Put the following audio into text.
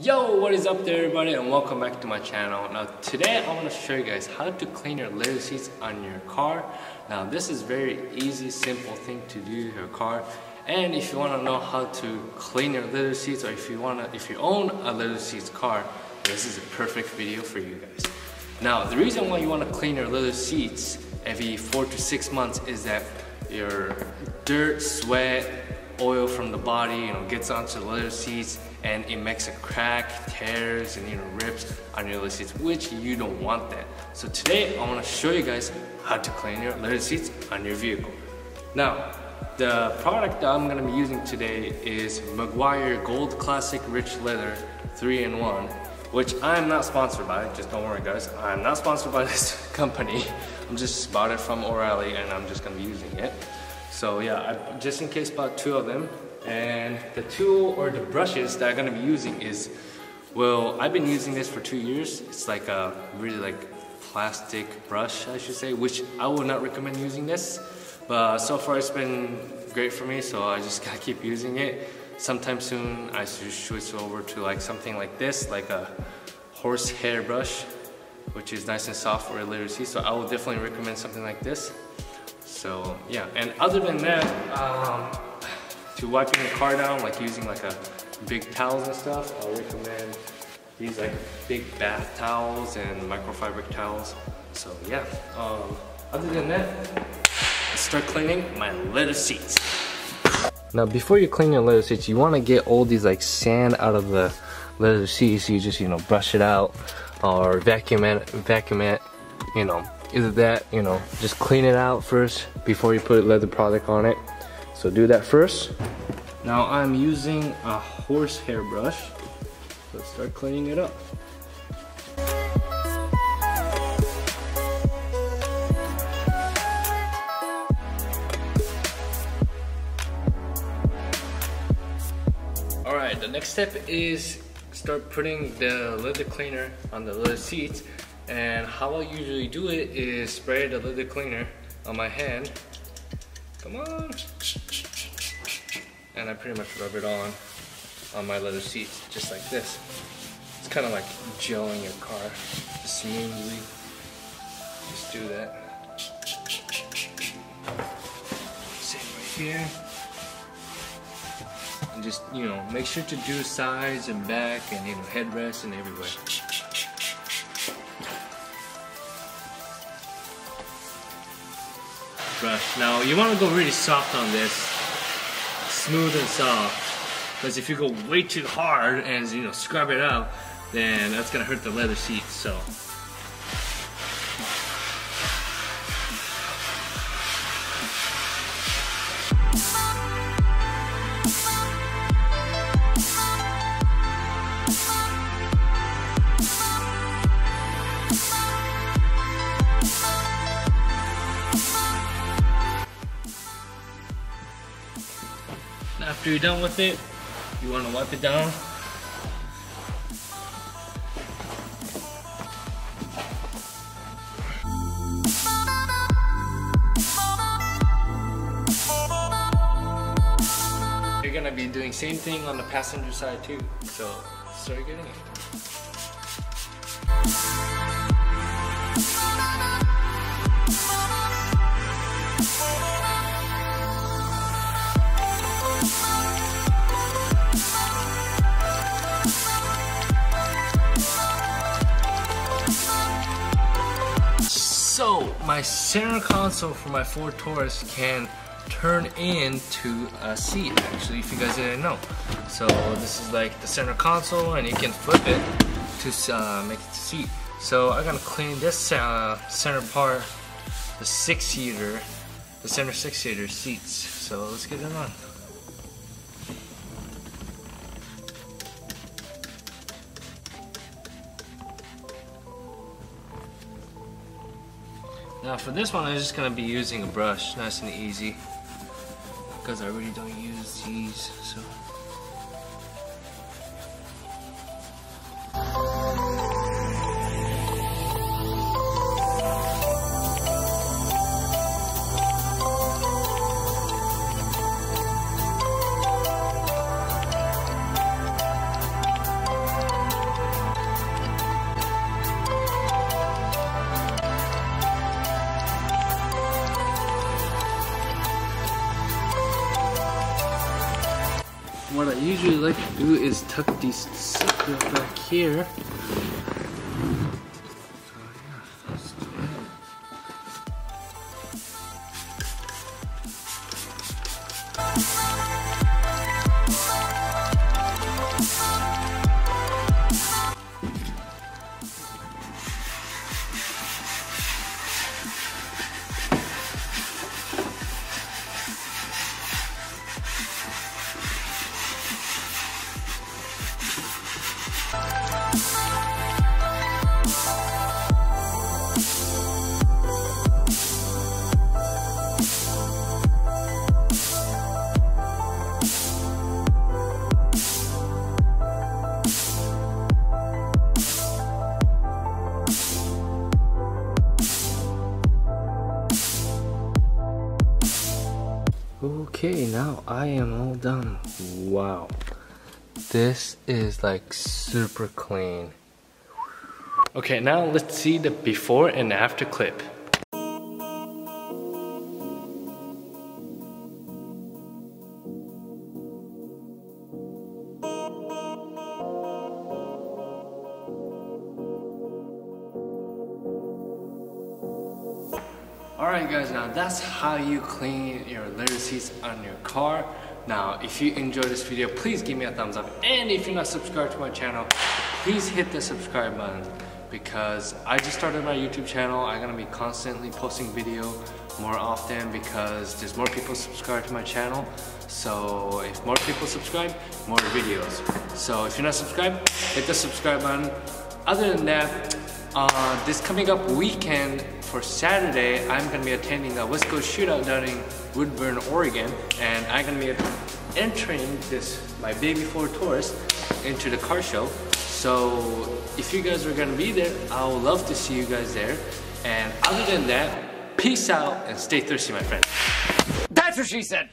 Yo, what is up there everybody, and welcome back to my channel. Now today I want to show you guys how to clean your leather seats on your car. Now this is very easy, simple thing to do to your car. And if you want to know how to clean your leather seats, or if you own a leather seats car, this is a perfect video for you guys. Now the reason why you want to clean your leather seats every 4 to 6 months is that your dirt, sweat, oil from the body, gets onto the leather seats, and it makes a crack, tears, and rips on your leather seats, which you don't want that. So today I want to show you guys how to clean your leather seats on your vehicle. Now, the product that I'm going to be using today is Meguiar Gold Classic Rich Leather 3-in-1, which I'm not sponsored by. Just don't worry guys, I'm not sponsored by this company. I'm just bought it from O'Reilly and I'm just going to be using it. So yeah, I just in case bought 2 of them. And the tool or the brushes that I'm going to be using is, well, I've been using this for 2 years. It's like a really plastic brush, I should say, which I would not recommend using this. But so far it's been great for me, so I just gotta keep using it. Sometime soon I should switch over to something like this, like a horsehair brush, which is nice and soft for a leather seat. So I would definitely recommend something like this. So yeah, and other than that, to wiping your car down, using a big towels and stuff, I'll recommend these big bath towels and microfiber towels. So yeah, other than that, let's start cleaning my leather seats. Now before you clean your leather seats, you want to get all these sand out of the leather seats. You just brush it out or vacuum it, either that, just clean it out first before you put leather product on it. So do that first. Now I'm using a horsehair brush. Let's start cleaning it up. Alright, the next step is start putting the leather cleaner on the leather seats. And how I usually do it is spray the leather cleaner on my hand. Come on. And I pretty much rub it on my leather seats, just like this. It's kind of like gelling your car smoothly. Just do that. Same right here. And just, make sure to do sides and back and, headrests and everywhere. Brush. Now you want to go really soft on this, smooth and soft, because if you go way too hard and scrub it up, then that's gonna hurt the leather seats. So after you're done with it, you want to wipe it down. You're gonna be doing same thing on the passenger side too. So start getting it. So my center console for my Ford Taurus can turn into a seat, actually, if you guys didn't know. So this is like the center console, and you can flip it to make it a seat. So I'm gonna clean this center part, the center 6-seater seats. So let's get it on. Now for this one, I'm just gonna be using a brush, nice and easy, because I really don't use these. So usually like to do is tuck these suckers back here. Okay, now I am all done. Wow, this is like super clean. Okay, now let's see the before and after clip. Alright guys, now that's how you clean your leather seats on your car. Now if you enjoyed this video, please give me a thumbs up, and if you're not subscribed to my channel, please hit the subscribe button, because I just started my YouTube channel. I'm gonna be constantly posting video more often because there's more people subscribed to my channel. So if more people subscribe, more videos. So if you're not subscribed, hit the subscribe button. Other than that, this coming up weekend for Saturday, I'm going to be attending a West Coast Shootout down in Woodburn, Oregon, and I'm going to be entering my Baby Ford Taurus into the car show. So if you guys are going to be there, I would love to see you guys there. And other than that, peace out and stay thirsty, my friend. That's what she said.